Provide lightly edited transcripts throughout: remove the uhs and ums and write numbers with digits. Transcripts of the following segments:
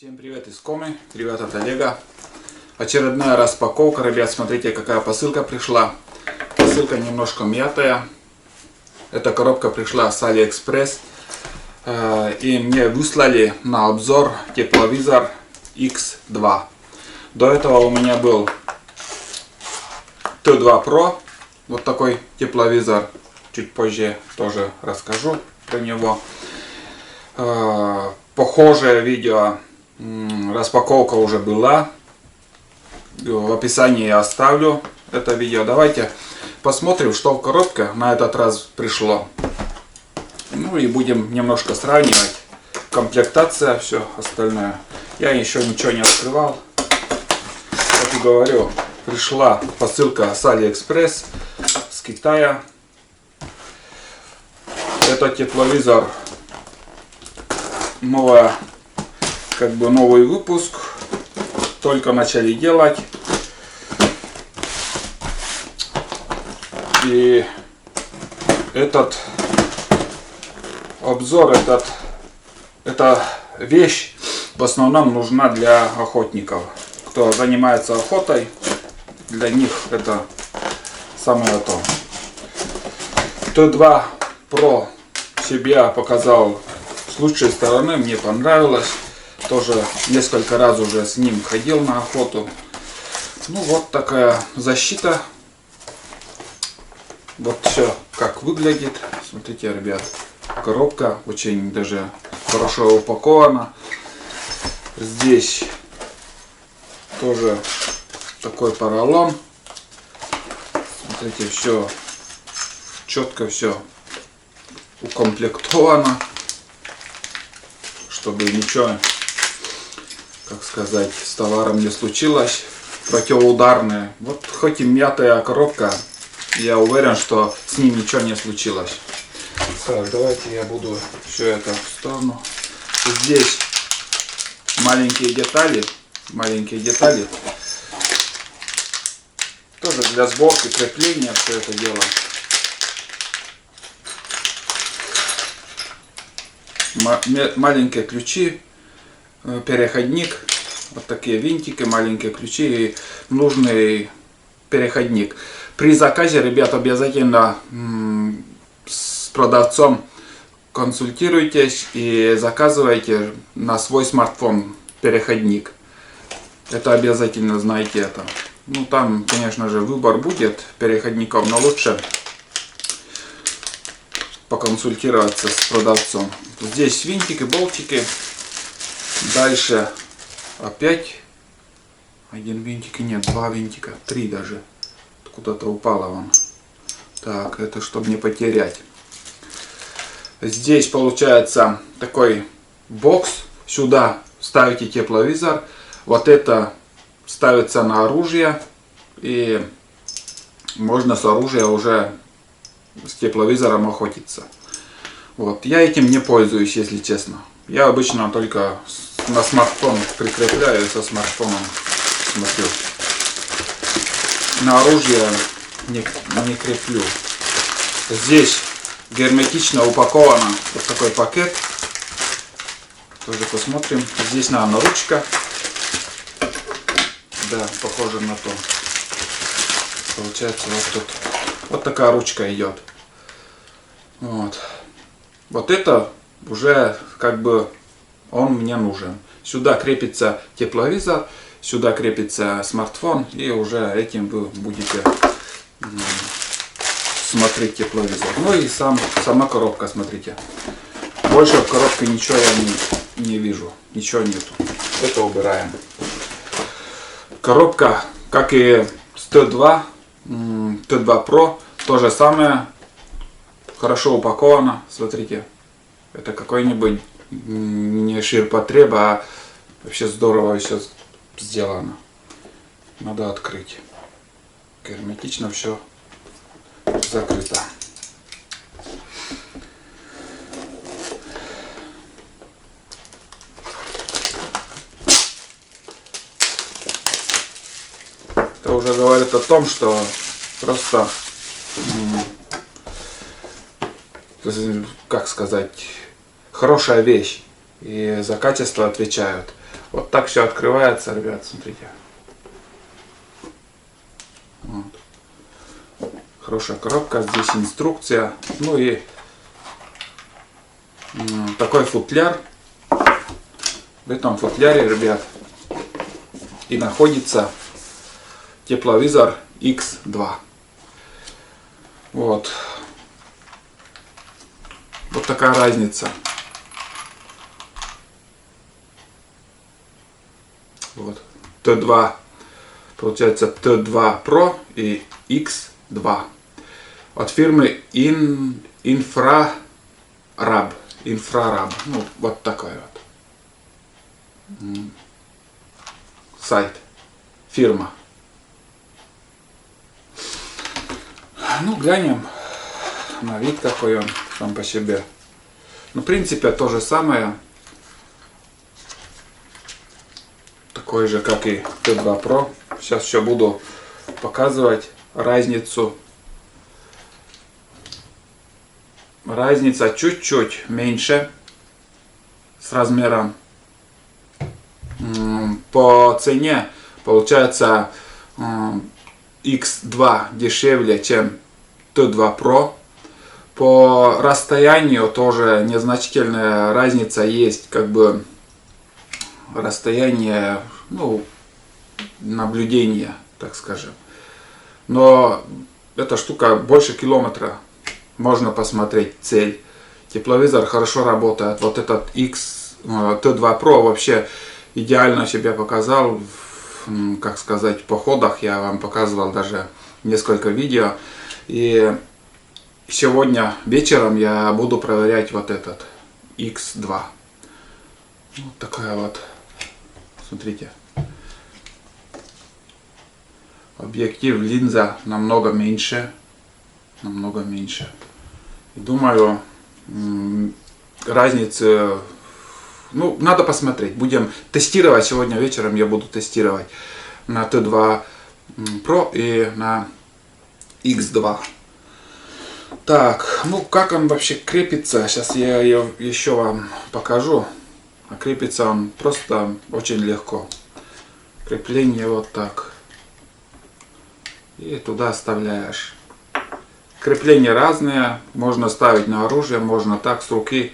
Всем привет из Комы, привет от Олега. Очередная распаковка, ребят, смотрите, какая посылка пришла. Посылка немножко мятая. Эта коробка пришла с AliExpress. И мне выслали на обзор тепловизор X2. До этого у меня был T2 Pro. Вот такой тепловизор. Чуть позже тоже расскажу про него. Похожее видео, распаковка уже была. В описании я оставлю это видео. Давайте посмотрим, что в коробке на этот раз пришло. Ну и будем немножко сравнивать. Комплектация, все остальное. Я еще ничего не открывал. Как и говорю, пришла посылка с AliExpress, с Китая. Это тепловизор новый выпуск. Только начали делать. И этот обзор, эта вещь в основном нужна для охотников. Кто занимается охотой, для них это самое то. T2 Pro себя показал с лучшей стороны, мне понравилось. Тоже несколько раз уже с ним ходил на охоту. Ну вот такая защита. Вот все как выглядит. Смотрите, ребят, коробка очень даже хорошо упакована. Здесь тоже такой поролон. Смотрите, все четко, все укомплектовано, чтобы ничего, как сказать, с товаром не случилось. Противоударные. Вот хоть и мятая коробка, я уверен, что с ним ничего не случилось. Так, давайте я буду все это в сторону. Здесь маленькие детали. Тоже для сборки, крепления все это дело. Маленькие ключи, переходник, вот такие винтики, маленькие ключи и нужный переходник. При заказе, ребят, обязательно с продавцом консультируйтесь и заказывайте на свой смартфон переходник. Это обязательно, знаете это. Ну там, конечно же, выбор будет переходников, но лучше поконсультироваться с продавцом. Здесь винтики, болтики. Дальше опять один винтик, нет, два винтика, три даже. Куда-то упало он. Так, это чтобы не потерять. Здесь получается такой бокс. Сюда ставите тепловизор. Вот это ставится на оружие. И можно с оружия уже с тепловизором охотиться. Вот. Я этим не пользуюсь, если честно. Я обычно только на смартфон прикрепляю, со смартфоном смотрю. На оружие не креплю. Здесь герметично упаковано вот такой пакет. Тоже посмотрим. Здесь, наверное, ручка. Да, похоже на то. Получается вот тут. Вот такая ручка идет. Вот это уже как бы он мне нужен. Сюда крепится тепловизор, сюда крепится смартфон, и уже этим вы будете смотреть тепловизор. Ну и сама коробка, смотрите. Больше в коробке ничего я не вижу. Ничего нету. Это убираем. Коробка, как и с T2 Pro, то же самое. Хорошо упаковано. Смотрите. Это какой-нибудь не ширпотреб, а вообще здорово все сделано. Надо открыть. Герметично все закрыто. Это уже говорит о том, что просто, как сказать, хорошая вещь. И за качество отвечают. Вот так все открывается, ребят, смотрите. Вот. Хорошая коробка, здесь инструкция. Ну и такой футляр. В этом футляре, ребят, и находится тепловизор X2. Вот. Вот такая разница. Вот. Т2, получается Т2 Pro и X2 от фирмы Infrarab. Ну, вот такой вот сайт, фирма. Ну, глянем на вид, какой он сам по себе. Ну, в принципе, то же самое. Такой же, как и Т2 Pro. Сейчас еще буду показывать разницу. Разница чуть-чуть меньше с размером. По цене получается X2 дешевле, чем Т2 Pro. По расстоянию тоже незначительная разница есть, как бы расстояние, ну, наблюдения, так скажем. Но эта штука больше километра. Можно посмотреть цель. Тепловизор хорошо работает. Вот этот Т2 Pro вообще идеально себя показал. Как сказать, в походах я вам показывал даже несколько видео. И сегодня вечером я буду проверять вот этот X2. Вот такая вот. Смотрите. Объектив, линза намного меньше. Намного меньше. И думаю, разницы, ну, надо посмотреть. Будем тестировать. Сегодня вечером я буду тестировать на Т2 Pro и на X2. Так, ну как он вообще крепится? Сейчас я ее еще вам покажу. А крепится он просто очень легко. Крепление вот так. И туда вставляешь. Крепления разные. Можно ставить на оружие, можно так с руки.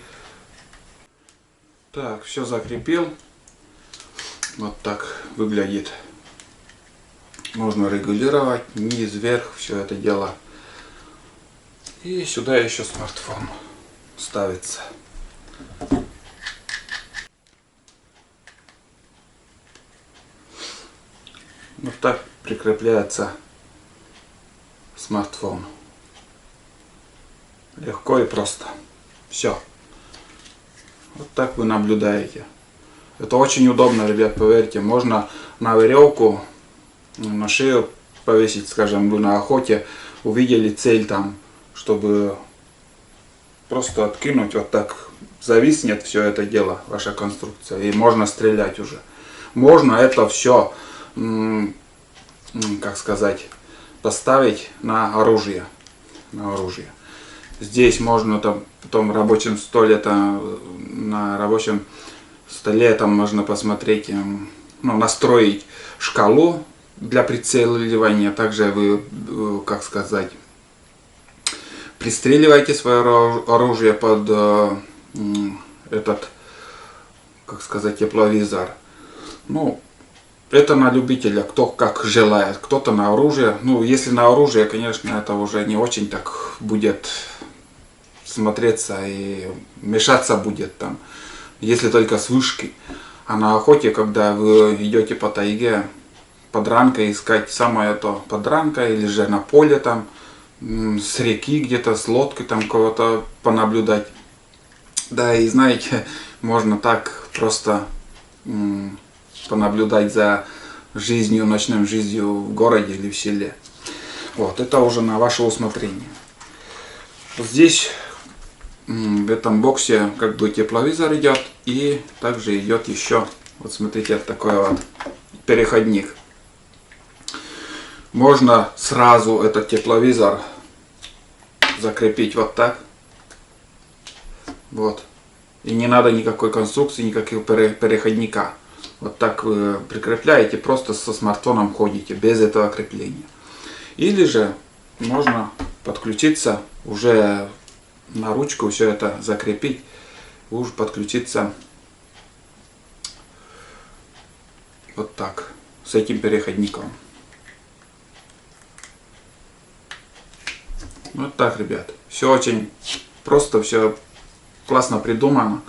Так, все закрепил. Вот так выглядит. Можно регулировать низ, вверх, все это дело. И сюда еще смартфон ставится. Вот так прикрепляется смартфон. Легко и просто. Все. Вот так вы наблюдаете. Это очень удобно, ребят, поверьте. Можно на веревку, на шею повесить, скажем, вы на охоте, увидели цель там, чтобы просто откинуть, вот так зависнет все это дело, ваша конструкция, и можно стрелять уже. Можно это все, как сказать, поставить на оружие. На оружие. Здесь можно там потом в рабочем столе, там, на рабочем столе там можно посмотреть, ну, настроить шкалу для прицеливания. Также вы, как сказать, пристреливаете свое оружие под этот, как сказать, тепловизор. Ну, это на любителя, кто как желает. Кто-то на оружие. Ну, если на оружие, конечно, это уже не очень так будет смотреться и мешаться будет там, если только с вышки. А на охоте, когда вы идете по тайге, подранка искать, самое то подранка, или же на поле там, с реки где-то, с лодки там кого-то понаблюдать. Да, и знаете, можно так просто понаблюдать за жизнью, ночной жизнью в городе или в селе. Вот, это уже на ваше усмотрение. Здесь в этом боксе как бы тепловизор идет, и также идет еще, вот смотрите, такой вот переходник. Можно сразу этот тепловизор закрепить вот так. Вот. И не надо никакой конструкции, никакого переходника. Вот так вы прикрепляете, просто со смартфоном ходите, без этого крепления. Или же можно подключиться уже на ручку, все это закрепить, уже подключиться вот так, с этим переходником. Вот так, ребят. Все очень просто, все классно придумано.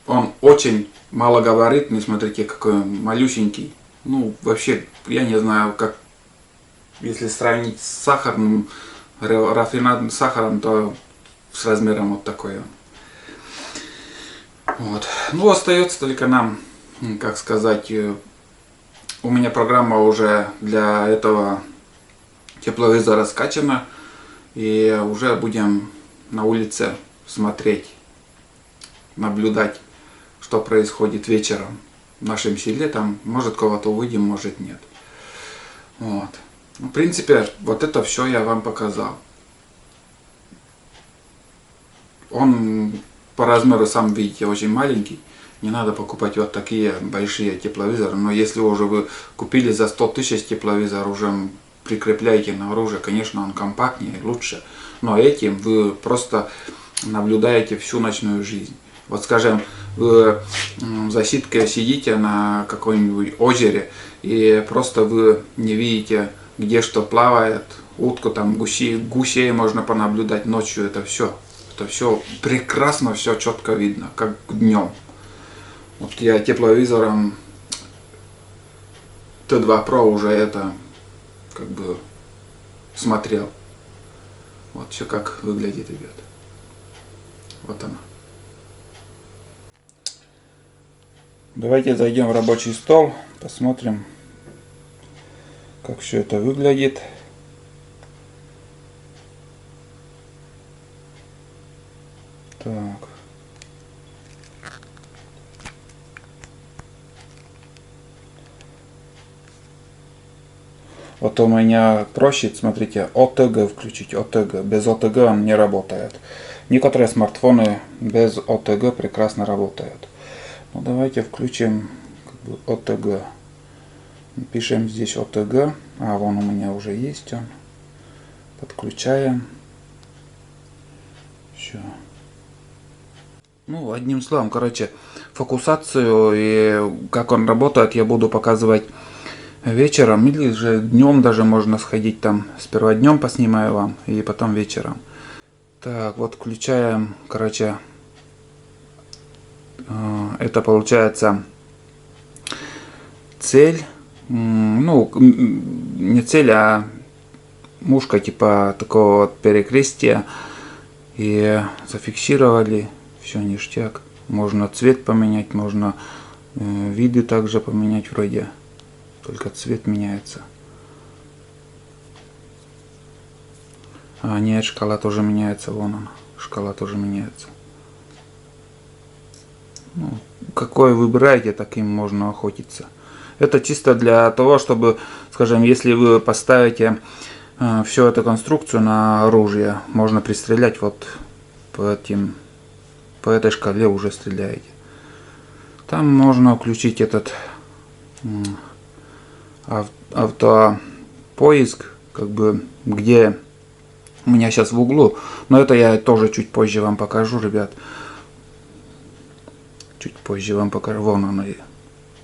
Он очень малогабаритный, смотрите, какой он малюсенький. Ну, вообще, я не знаю, как, если сравнить с сахарным, рафинадным сахаром, то с размером вот такой он. Вот. Ну, остается только нам, как сказать, у меня программа уже для этого тепловизора скачана, и уже будем на улице смотреть, наблюдать, что происходит вечером в нашем селе. Там, может, кого-то увидим, может, нет. Вот. В принципе, вот это все я вам показал. Он по размеру, сам видите, очень маленький. Не надо покупать вот такие большие тепловизоры. Но если уже вы купили за 100 тысяч тепловизор, уже прикрепляете на оружие, конечно, он компактнее, лучше. Но этим вы просто наблюдаете всю ночную жизнь. Вот, скажем, вы за сеткой сидите на каком-нибудь озере, и просто вы не видите, где что плавает, утку, там, гусей можно понаблюдать ночью, это все прекрасно, все четко видно, как днем. Вот я тепловизором Т2 Pro уже это как бы смотрел. Вот все как выглядит, ребят. Вот она. Давайте зайдем в рабочий стол, посмотрим, как все это выглядит. Так. Вот у меня просит, смотрите, ОТГ включить. ОТГ. Без ОТГ он не работает. Некоторые смартфоны без ОТГ прекрасно работают. Ну, давайте включим как бы ОТГ. Пишем здесь ОТГ. А, вон у меня уже есть он. Подключаем. Все. Ну, одним словом, короче, фокусацию и как он работает я буду показывать вечером, или же днем даже можно сходить там. Сперва днем поснимаю вам, и потом вечером. Так, вот включаем, короче, это получается цель, ну, не цель, а мушка типа такого вот перекрестия. И зафиксировали, все ништяк. Можно цвет поменять, можно виды также поменять вроде. Только цвет меняется. А нет, шкала тоже меняется, вон она. Шкала тоже меняется. Ну, какой выбираете, таким можно охотиться. Это чисто для того, чтобы, скажем, если вы поставите всю эту конструкцию на оружие, можно пристрелять вот по этой шкале уже стреляете. Там можно включить этот автопоиск, как бы, где у меня сейчас в углу, но это я тоже чуть позже вам покажу, ребят. Чуть позже вам покажу. Вон она,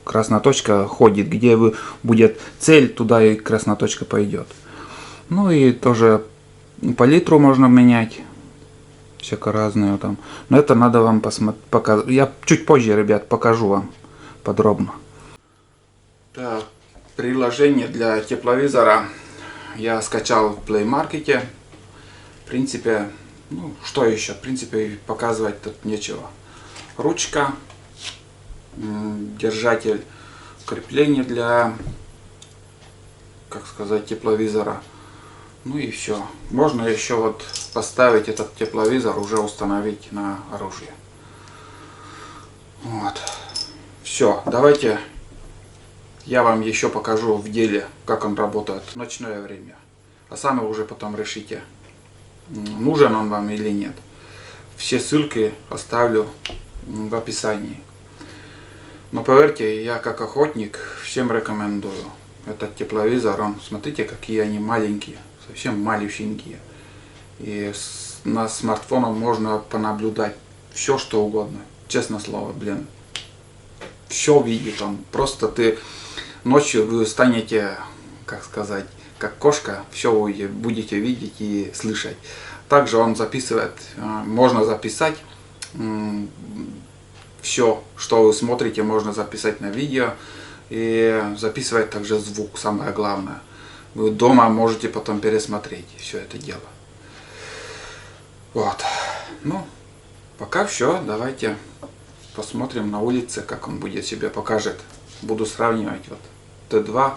красная точка ходит, где вы будет цель, туда и красная точка пойдет. Ну и тоже палитру можно менять, всяко разные там. Но это надо вам показать. Я чуть позже, ребят, покажу вам подробно. Так, приложение для тепловизора я скачал в Play Market. В принципе, ну что еще? В принципе, показывать тут нечего. Ручка, держатель крепления для, как сказать, тепловизора. Ну и все. Можно еще вот поставить этот тепловизор, уже установить на оружие. Вот. Все. Давайте я вам еще покажу в деле, как он работает в ночное время. А сами уже потом решите, нужен он вам или нет. Все ссылки оставлю в описании. Но поверьте, я как охотник всем рекомендую. Этот тепловизор, он, смотрите, какие они маленькие, совсем малюсенькие. И на смартфоном можно понаблюдать все, что угодно. Честно слово, блин. Все видит он. Просто ты ночью вы станете, как сказать, как кошка, все вы будете видеть и слышать. Также он записывает, можно записать все, что вы смотрите, можно записать на видео и записывать также звук, самое главное. Вы дома можете потом пересмотреть все это дело. Вот. Ну, пока все. Давайте посмотрим на улице, как он будет себя покажет. Буду сравнивать вот Т2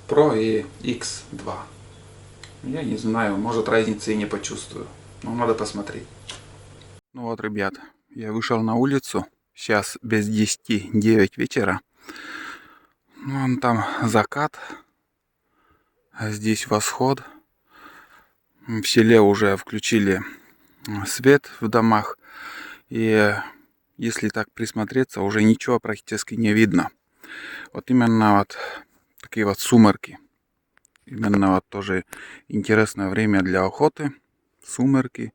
Pro и X2. Я не знаю, может разницы и не почувствую. Но надо посмотреть. Ну вот, ребят, я вышел на улицу. Сейчас без 10, 9 вечера. Вон там закат. А здесь восход. В селе уже включили свет в домах. И если так присмотреться, уже ничего практически не видно. Вот именно вот такие вот сумерки. Именно вот тоже интересное время для охоты. Сумерки.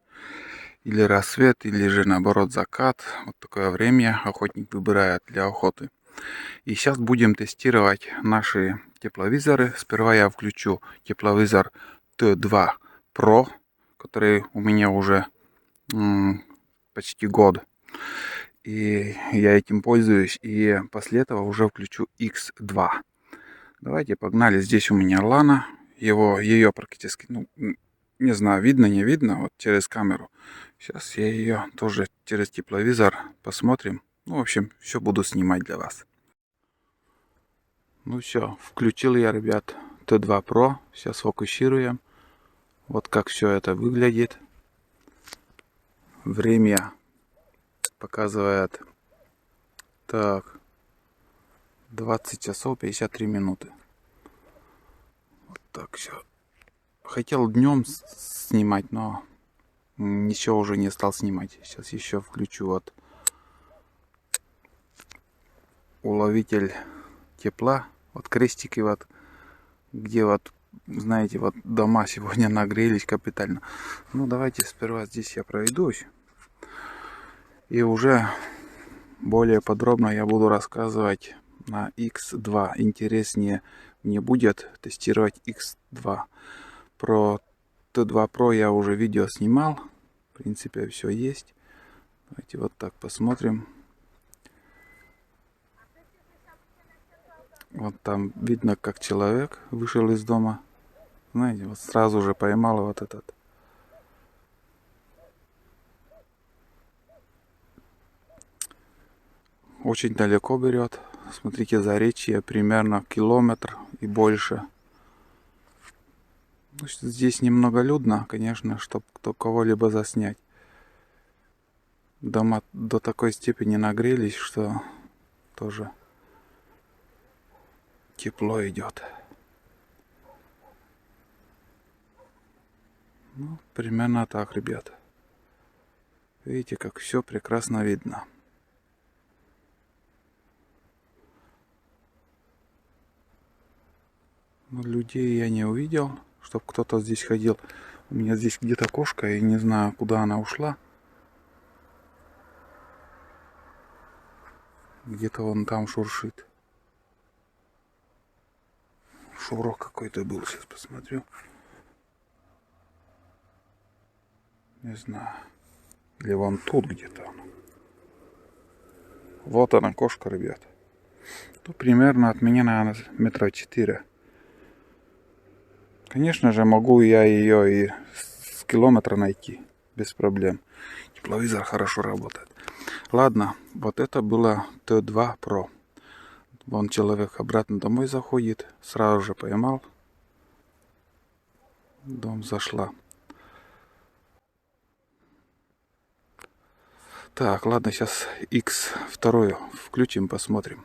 Или рассвет, или же наоборот закат. Вот такое время охотник выбирает для охоты. И сейчас будем тестировать наши тепловизоры. Сперва я включу тепловизор Т2 Pro, который у меня уже почти год. И я этим пользуюсь. И после этого уже включу X2. Давайте погнали. Здесь у меня Лана. Ее практически, ну, не знаю, видно, не видно, вот через камеру. Сейчас я ее тоже через тепловизор посмотрим. Ну, в общем, все буду снимать для вас. Ну все, включил я, ребят, Т2 Pro. Сейчас фокусируем. Вот как все это выглядит. Время показывает, так, 20 часов 53 минуты. Вот так все. Хотел днем снимать, но ничего уже не стал снимать. Сейчас еще включу вот уловитель тепла. Вот крестики вот, где вот, знаете, вот дома сегодня нагрелись капитально. Ну давайте сперва здесь я пройдусь. И уже более подробно я буду рассказывать на X2. Интереснее мне будет тестировать X2. Про Т2 Pro я уже видео снимал. В принципе, все есть. Давайте вот так посмотрим. Вот там видно, как человек вышел из дома. Знаете, вот сразу же поймал вот этот. Очень далеко берет. Смотрите, заречье примерно километр и больше. Здесь немного людно, конечно, чтобы кого-либо заснять. Дома до такой степени нагрелись, что тоже тепло идет. Ну, примерно так, ребята. Видите, как все прекрасно видно. Но людей я не увидел, чтобы кто-то здесь ходил. У меня здесь где-то кошка, и не знаю, куда она ушла. Где-то вон там шуршит. Шорох какой-то был, сейчас посмотрю. Не знаю. Или вон тут где-то он. Вот она, кошка, ребят. Тут примерно от меня, наверное, 4 метра. Конечно же, могу я ее и с километра найти. Без проблем. Тепловизор хорошо работает. Ладно, вот это было Т2 Pro. Вон человек обратно домой заходит. Сразу же поймал. В дом зашла. Так, ладно, сейчас X2 включим, посмотрим.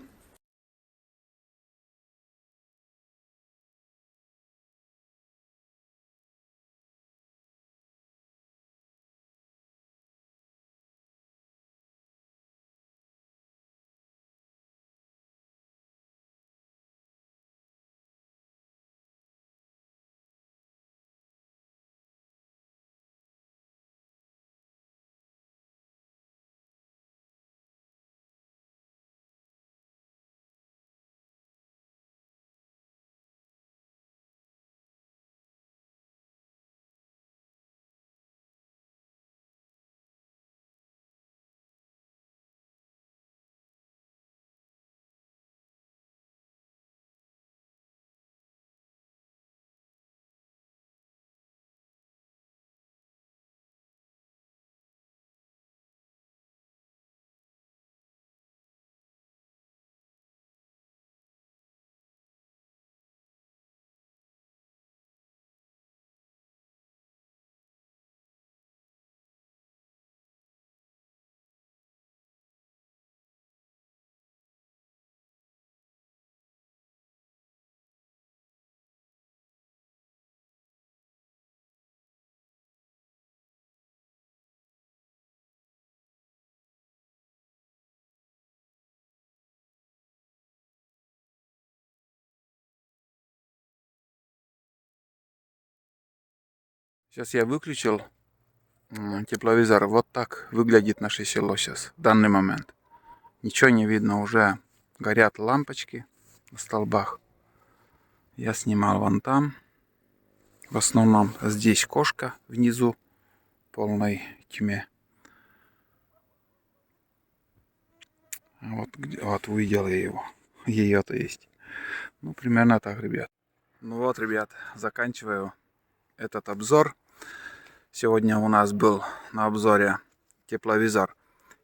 Сейчас я выключил тепловизор. Вот так выглядит наше село сейчас, в данный момент. Ничего не видно, уже горят лампочки на столбах. Я снимал вон там. В основном здесь кошка внизу, в полной тьме. Вот, вот увидел я его. Ее-то есть. Ну, примерно так, ребят. Ну вот, ребят, заканчиваю этот обзор. Сегодня у нас был на обзоре тепловизор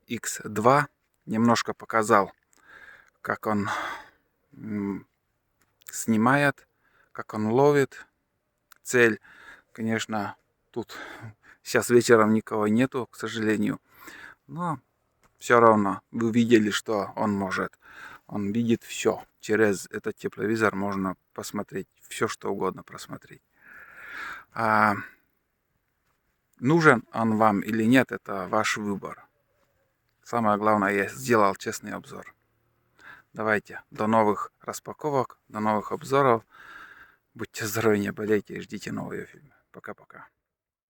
X2. Немножко показал, как он снимает, как он ловит цель. Конечно, тут сейчас вечером никого нету, к сожалению. Но все равно вы видели, что он может. Он видит все. Через этот тепловизор можно посмотреть все, что угодно просмотреть. А нужен он вам или нет, это ваш выбор. Самое главное, я сделал честный обзор. Давайте, до новых распаковок, до новых обзоров. Будьте здоровы, не болейте и ждите новые фильмы. Пока-пока.